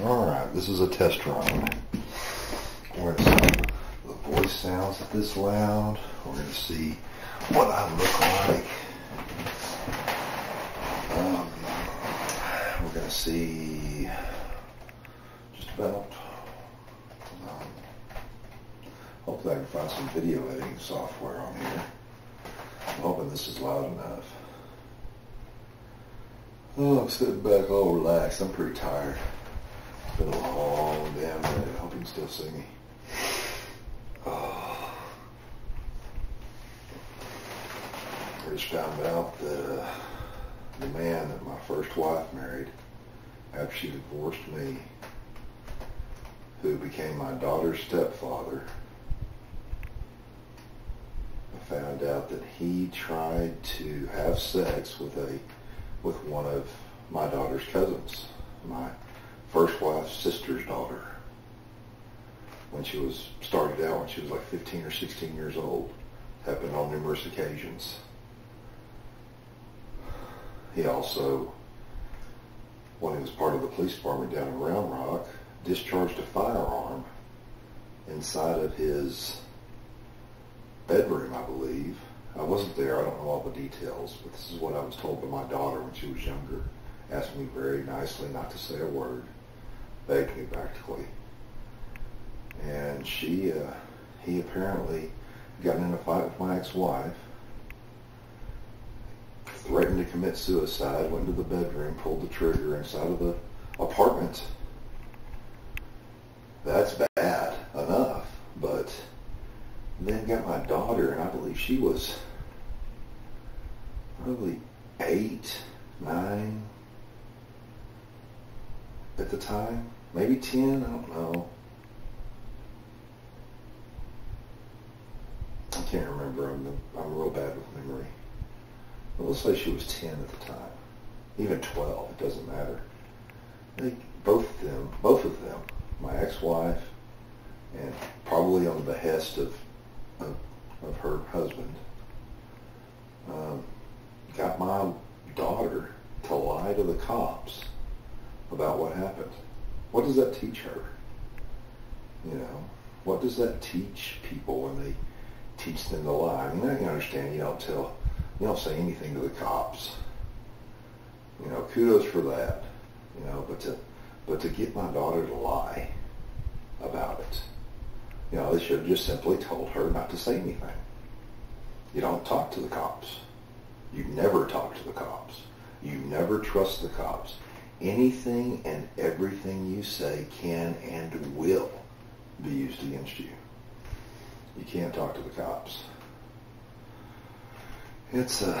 Alright, this is a test run. We're going to see the voice sounds this loud. We're going to see what I look like. We're going to see just about, hopefully I can find some video editing software on here. I'm hoping this is loud enough. Oh, I'm sitting back all relaxed. I'm pretty tired. It's been a long damn minute. I hope you can still see me. Oh. I just found out that the man that my first wife married after she divorced me, who became my daughter's stepfather, I found out that he tried to have sex with one of my daughter's cousins, my first wife's sister's daughter, when she started out when she was like 15 or 16 years old. Happened on numerous occasions. He also, when he was part of the police department down in Round Rock, discharged a firearm inside of his bedroom, I believe. I wasn't there, I don't know all the details, but this is what I was told by my daughter when she was younger. Asked me very nicely not to say a word, begged me practically. And he apparently got in a fight with my ex-wife, threatened to commit suicide, went into the bedroom, pulled the trigger inside of the apartment. That's bad enough, but then got my daughter, and I believe she was probably 8, 9 at the time, maybe 10, I don't know. I can't remember, I'm real bad with memory. But let's say she was 10 at the time, even 12, it doesn't matter. Both of them, my ex-wife, and probably on the behest of her husband, got my daughter to lie to the cops about what happened. What does that teach her? You know, what does that teach people when they teach them to lie? I mean, I can understand you don't say anything to the cops. You know, kudos for that. You know, but to get my daughter to lie about it, you know, they should have just simply told her not to say anything. You don't talk to the cops. You never talk to the cops. You never trust the cops. Anything and everything you say can and will be used against you. You can't talk to the cops. It's a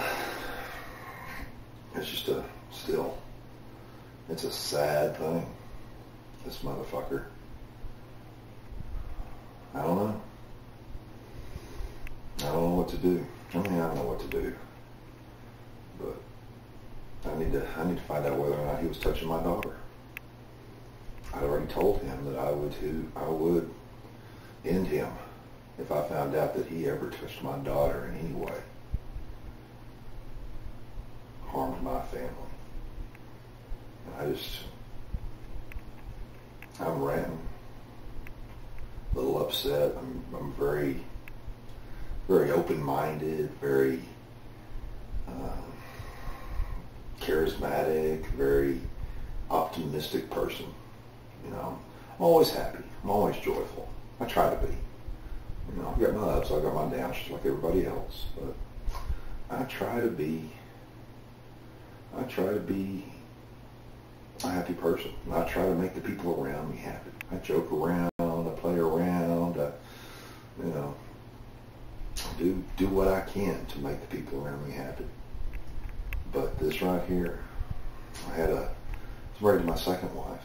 sad thing. This motherfucker. I don't know. I don't know what to do. I mean, I don't know what to do. But I need to find out whether or not he was touching my daughter. I'd already told him that I would end him if I found out that he ever touched my daughter in any way. Harmed my family. And I'm ranting. A little upset. I'm very, very open-minded, very charismatic, very optimistic person. You know, I'm always happy. I'm always joyful. I try to be. You know, I've got my ups, I've got my downs, just like everybody else. But I try to be a happy person. And I try to make the people around me happy. I joke around, I play around, do what I can to make the people around me happy. But this right here, I was married to my second wife,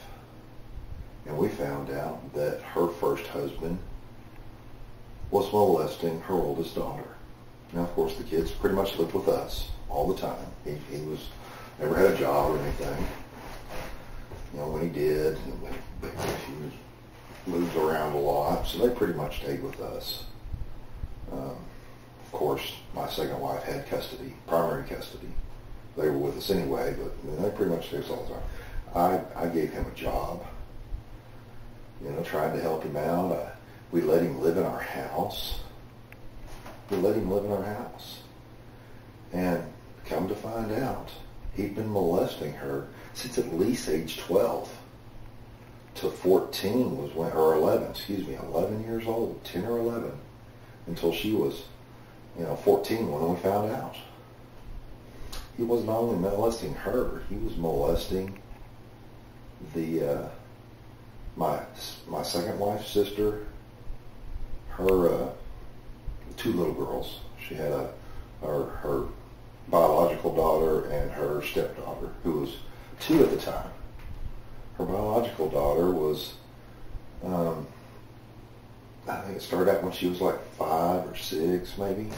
and we found out that her first husband was molesting her oldest daughter. Now, of course, the kids pretty much lived with us all the time. He never had a job or anything. You know, when he did, he moved around a lot, so they pretty much stayed with us. Of course, my second wife had custody, primary custody. They were with us anyway, but they pretty much stayed with us all the time. I gave him a job tried to help him out. We let him live in our house. And come to find out, he'd been molesting her since at least age 12 to 14 was when, or 11, 11 years old, 10 or 11, until she was, 14 when we found out. He was not only molesting her, he was molesting my second wife's sister, her two little girls. She had her biological daughter and her stepdaughter, who was 2 at the time. Her biological daughter was, I think it started out when she was like 5 or 6, maybe.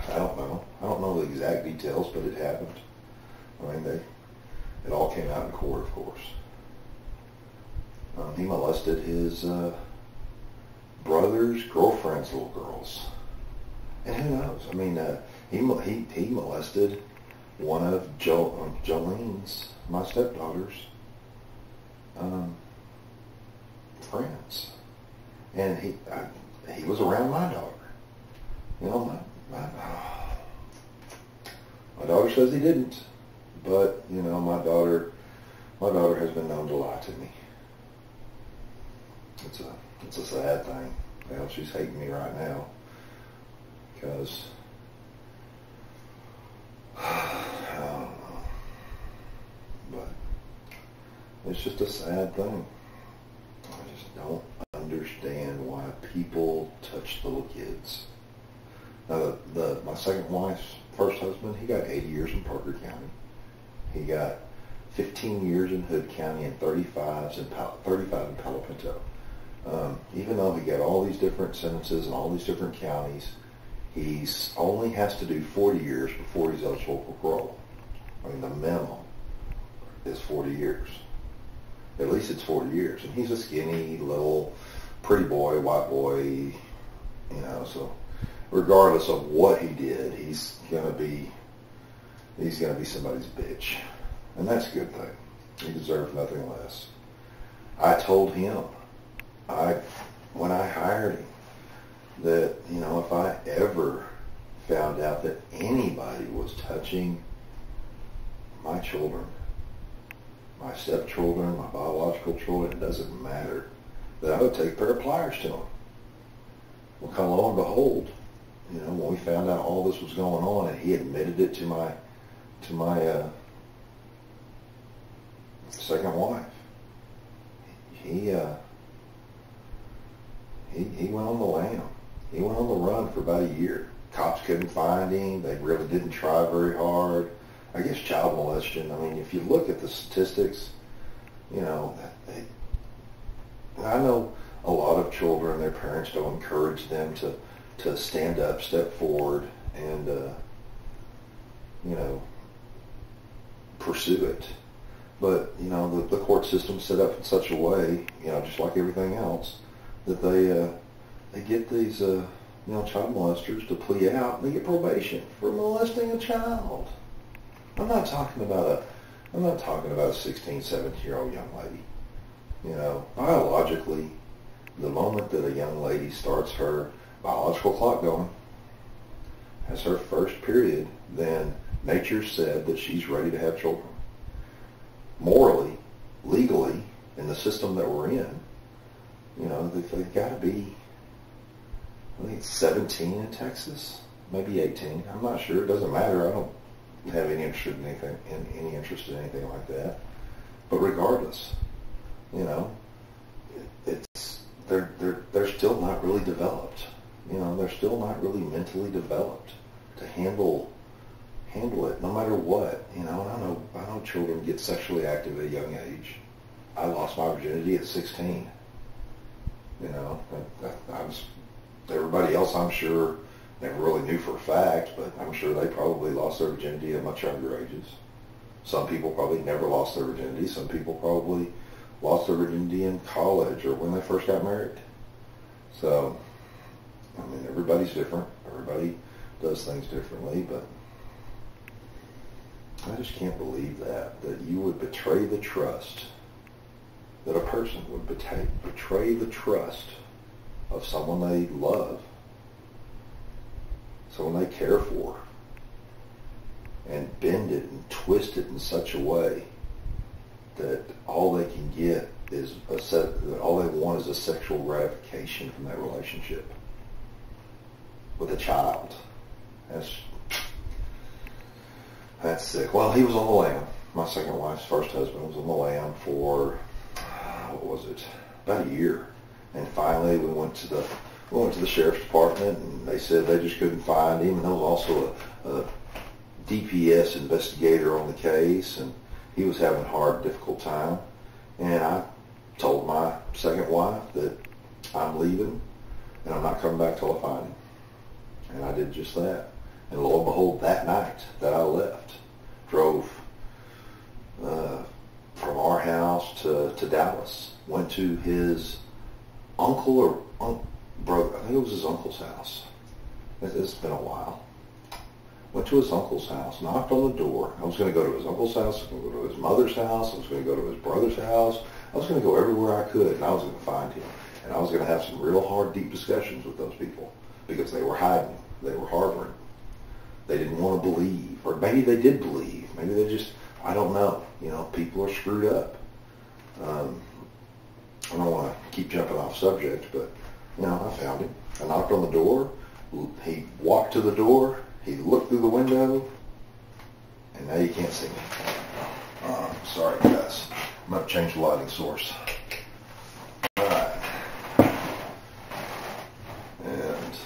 I don't know. I don't know the exact details, but it happened. I mean, it all came out in court, of course. He molested his brother's girlfriend's little girls. And who knows? I mean, he molested one of Jolene's, my stepdaughter's, friends. And he was around my daughter. My daughter says he didn't. But, my daughter has been known to lie to me. It's a sad thing. She's hating me right now because I don't know, but it's just a sad thing. I just don't understand why people touch little kids. Now, my second wife's first husband, he got 80 years in Parker County. He got 15 years in Hood County and 35 in Palo Pinto. Even though he got all these different sentences in all these different counties, he only has to do 40 years before he's eligible for parole. I mean, the minimum is 40 years. At least it's 40 years. And he's a skinny, little, pretty boy, white boy, so regardless of what he did, he's gonna be somebody's bitch. And that's a good thing. He deserves nothing less. I told him, when I hired him, that, if I ever found out that anybody was touching my children, my stepchildren, my biological children, it doesn't matter, that I would take a pair of pliers to them. Well, come lo and behold, when we found out all this was going on, and he admitted it to my second wife, he went on the lam. He went on the run for about a year. Cops couldn't find him. They really didn't try very hard. I guess child molestation, I mean, if you look at the statistics, I know a lot of children, their parents don't encourage them to stand up, step forward, and, pursue it. But, the court system's set up in such a way, just like everything else, that they get these, child molesters to plea out, and they get probation for molesting a child. I'm not talking about a 16, 17-year-old young lady. Biologically, the moment that a young lady starts her biological clock going, has her first period, then nature said that she's ready to have children. Morally, legally, in the system that we're in, they've got to be, I think it's 17 in Texas, maybe 18. I'm not sure. It doesn't matter. I don't have any interest in anything like that. But regardless, they're still not really developed. They're still not really mentally developed to handle it, no matter what. And I know children get sexually active at a young age. I lost my virginity at 16. Everybody else, I'm sure, never really knew for a fact, but I'm sure they probably lost their virginity at much younger ages. Some people probably never lost their virginity. Some people probably lost their virginity in college or when they first got married. So, everybody's different. Everybody does things differently, but I just can't believe that you would betray the trust that a person would betray the trust of someone they love, someone they care for, and bend it and twist it in such a way that all they can get is all they want is a sexual gratification from that relationship with a child. That's sick. Well, he was on the lam. My second wife's first husband was on the lam for, what was it, about a year. And finally we went to the sheriff's department, and they said they just couldn't find him. And there was also a DPS investigator on the case, and he was having a hard, difficult time. And I told my second wife that I'm leaving, and I'm not coming back till I find him. And I did just that. And lo and behold, that night that I left, drove from our house to Dallas, went to his uncle or brother, I think it was his uncle's house. It's been a while. Went to his uncle's house, knocked on the door. I was going to go to his uncle's house, I was going to go to his mother's house, I was going to go to his brother's house. I was going to go everywhere I could, and I was going to find him. And I was going to have some real hard, deep discussions with those people, because they were hiding, they were harboring. They didn't want to believe, or maybe they did believe. Maybe they just, I don't know. You know, people are screwed up. I don't want to keep jumping off subject, but, you know, I found him. I knocked on the door. He walked to the door. He looked through the window, and now you can't see me. Sorry, guys. I'm going to change the lighting source. All right. And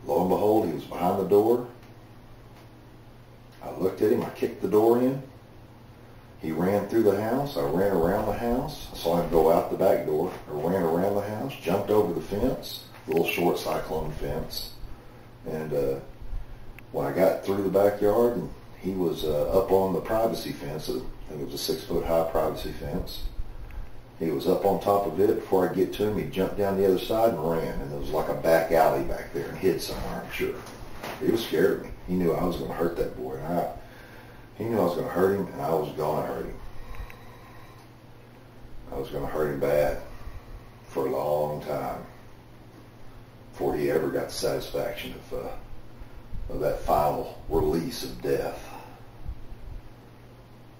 lo and behold, he was behind the door. I looked at him. I kicked the door in. He ran through the house. I ran around the house. I saw him go out the back door. I ran around the house, jumped over the fence, a little short cyclone fence. And when I got through the backyard, and he was up on the privacy fence, I think it was a 6-foot-high privacy fence. He was up on top of it. Before I get to him, he jumped down the other side and ran. And there was like a back alley back there, and hid somewhere, I'm sure. He was scared of me. He knew I was going to hurt that boy. And he knew I was going to hurt him, and I was going to hurt him. I was going to hurt him bad for a long time before he ever got the satisfaction of that final release of death.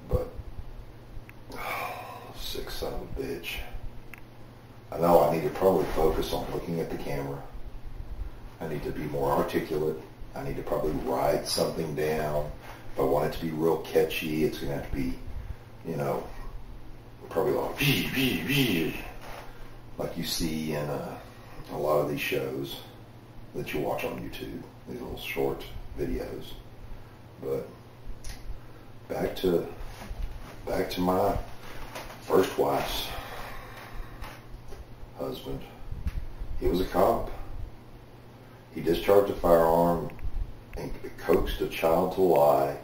But, sick son of a bitch. I know I need to probably focus on looking at the camera. I need to be more articulate. I need to probably write something down. If I want it to be real catchy, it's going to have to be, you know, probably like you see in a lot of these shows that you watch on YouTube, these little short videos. But back to my first wife's husband. He was a cop. He discharged a firearm and coaxed a child to lie,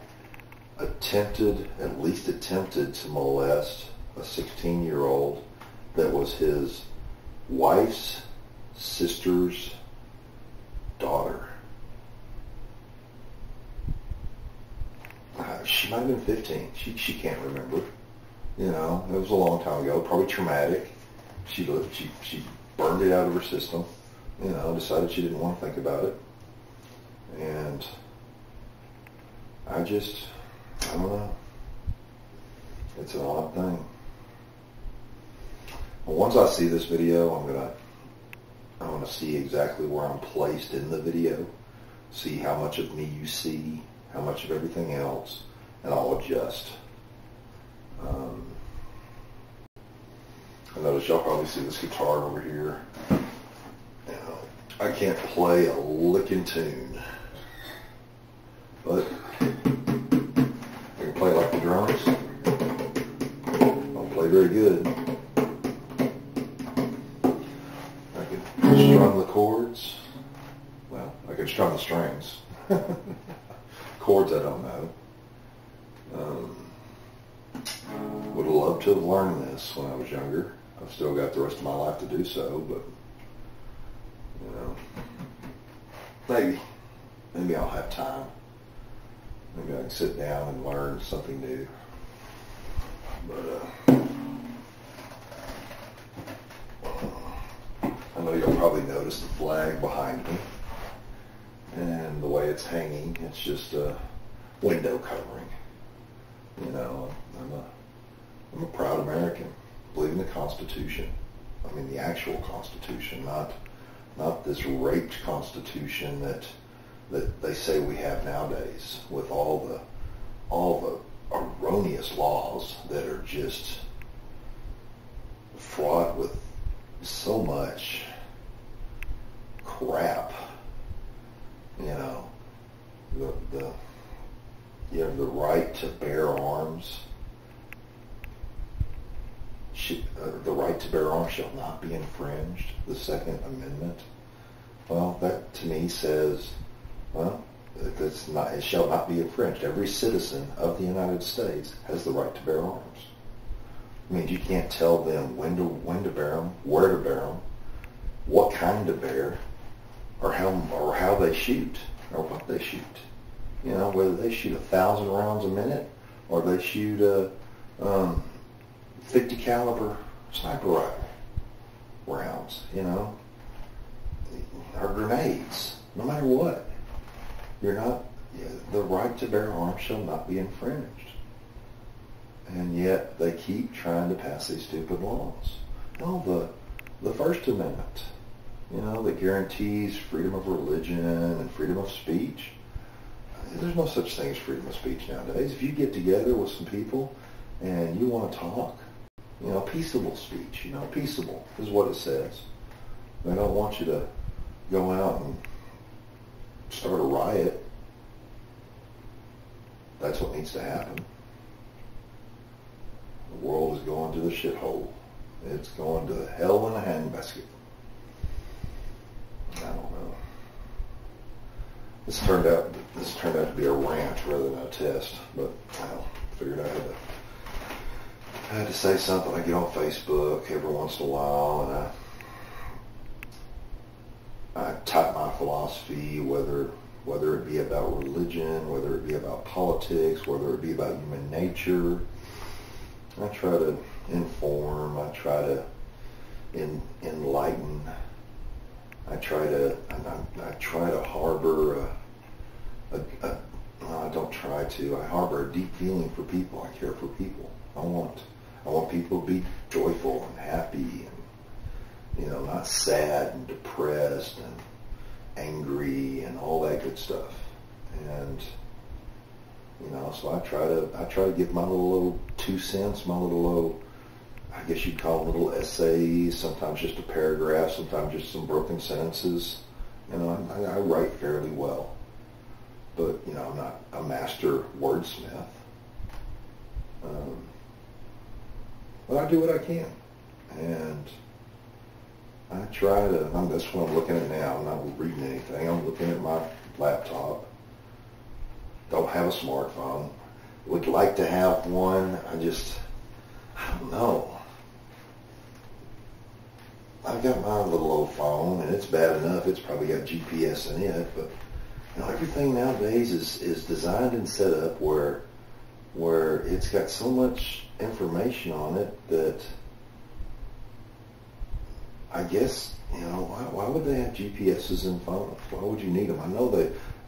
at least attempted to molest a 16-year-old that was his wife's sister's daughter. She might have been 15. She can't remember. You know, it was a long time ago. Probably traumatic. She burned it out of her system. You know, decided she didn't want to think about it. And I don't know. It's an odd thing. But once I see this video, I'm gonna see exactly where I'm placed in the video, see how much of me you see, how much of everything else, and I'll adjust. I notice y'all probably see this guitar over here. You know, I can't play a lickin' tune, but I can play like the drums. I don't play very good. I can strum the chords. Well, I can strum the strings. Chords I don't know. Would have loved to have learned this when I was younger. I've still got the rest of my life to do so, but, you know, maybe I'll have time. Maybe I can sit down and learn something new. But I know you'll probably notice the flag behind me and the way it's hanging. It's just a window covering. You know, I'm a proud American. Believe in the Constitution. I mean the actual Constitution, not this raped Constitution that they say we have nowadays, with all the erroneous laws that are just fraught with so much crap. You know, you have the right to bear arms. The right to bear arms shall not be infringed, the Second Amendment. Well, that to me says, well, it shall not be infringed. Every citizen of the United States has the right to bear arms. It means you can't tell them when to bear them, where to bear them, what kind to bear, or how they shoot, or what they shoot. You know, whether they shoot 1,000 rounds a minute, or they shoot a 50 caliber sniper rifle rounds, you know, or grenades. No matter what, the right to bear arms shall not be infringed. And yet they keep trying to pass these stupid laws. No, the First Amendment, you know, that guarantees freedom of religion and freedom of speech. There's no such thing as freedom of speech nowadays. If you get together with some people and you want to talk, you know, peaceable speech, you know, peaceable is what it says. They don't want you to go out and start a riot. That's what needs to happen. The world is going to the shithole. It's going to hell in a handbasket. I don't know. This turned out to be a rant rather than a test, but I figured I had to say something. I get on Facebook every once in a while, and I type my philosophy, whether it be about religion, whether it be about politics, whether it be about human nature. I try to inform. I try to enlighten. I try to harbor I harbor a deep feeling for people. I care for people. I want people to be joyful and happy, and, you know, not sad and depressed and angry and all that good stuff. And, you know, so I try to give my little 2 cents, my little, I guess you'd call them little essays, sometimes just a paragraph, sometimes just some broken sentences. You know, I write fairly well, but, you know, I'm not a master wordsmith. But I do what I can, and I try to, that's what I'm looking at now. I'm not reading anything. I'm looking at my laptop. Don't have a smartphone. Would like to have one. I don't know. I've got my little old phone, and it's bad enough. It's probably got GPS in it, but, you know, everything nowadays is designed and set up where it's got so much information on it that I guess, you know, why would they have GPSs in phones? Why would you need them? I know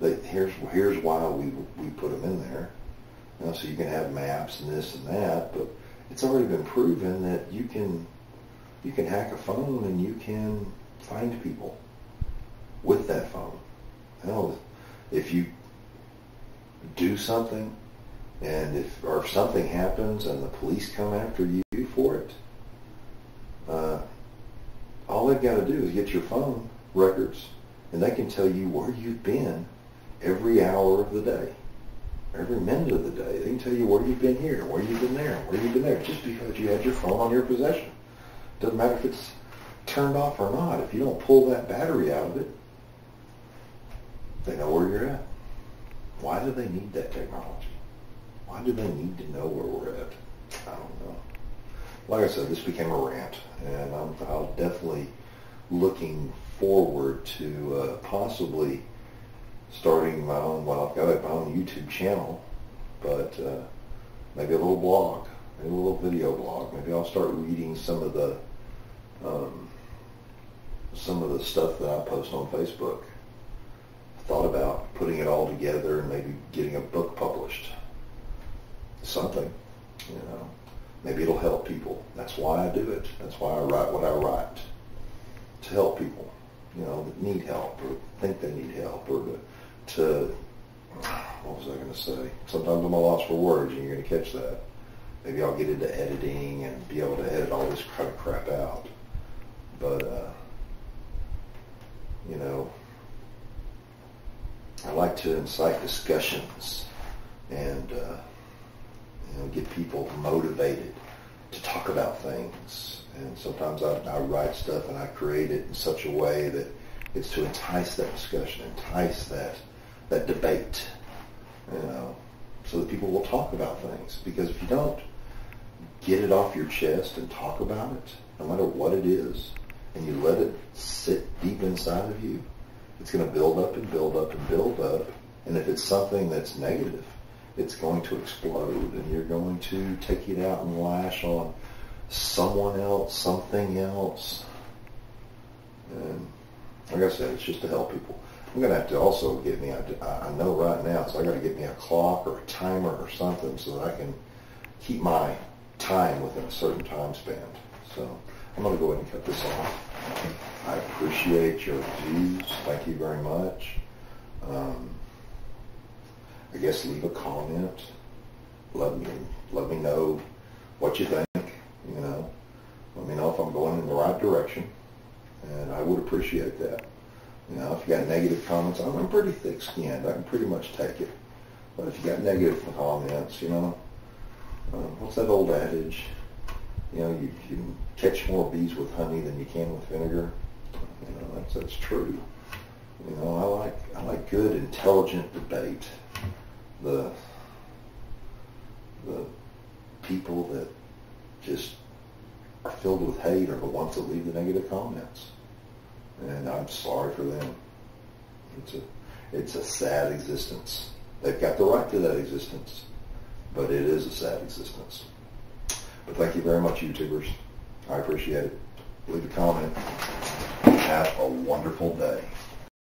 that here's why we put them in there, you know, so you can have maps and this and that, but it's already been proven that you can hack a phone and you can find people with that phone. You know, if you do something, and if something happens and the police come after you for it, all they've got to do is get your phone records, and they can tell you where you've been every hour of the day, every minute of the day. They can tell you where you've been here, where you've been there, where you've been there, just because you had your phone on your possession. Doesn't matter if it's turned off or not. If you don't pull that battery out of it, they know where you're at. Why do they need that technology? Why do they need to know where we're at? I don't know. Like I said, this became a rant, and I'm definitely looking forward to possibly starting my own, well, I've got my own YouTube channel, but maybe a little blog, maybe a little video blog. Maybe I'll start reading some of the stuff that I post on Facebook. Thought about putting it all together and maybe getting a book published. Something, you know. Maybe it'll help people. That's why I do it. That's why I write what I write. To help people, you know, that need help or think they need help, or to what was I going to say? Sometimes I'm a loss for words, and you're going to catch that. Maybe I'll get into editing and be able to edit all this kind of crap out. But, you know, I like to incite discussions and, you know, get people motivated to talk about things. And sometimes I write stuff and I create it in such a way that it's to entice that discussion, entice that debate, you know, so that people will talk about things. Because if you don't get it off your chest and talk about it, no matter what it is, and you let it sit deep inside of you, it's going to build up and build up and build up. And if it's something that's negative, it's going to explode, and you're going to take it out and lash on someone else, something else. And like I said, it's just to help people. I'm going to have to also get me, I know right now, so I got to get me a clock or a timer or something so that I can keep my time within a certain time span. So I'm going to go ahead and cut this off. I appreciate your views. Thank you very much. I guess leave a comment. Let me know what you think. You know, let me know if I'm going in the right direction, and I would appreciate that. You know, if you got negative comments, I'm pretty thick-skinned. I can pretty much take it. But if you got negative comments, you know, what's that old adage? You know, you can catch more bees with honey than you can with vinegar. You know, that's true. You know, I like good, intelligent debate. The people that just are filled with hate are the ones that leave the negative comments, and I'm sorry for them. It's a sad existence. They've got the right to that existence, but it is a sad existence. But thank you very much, YouTubers. I appreciate it. Leave a comment. Have a wonderful day.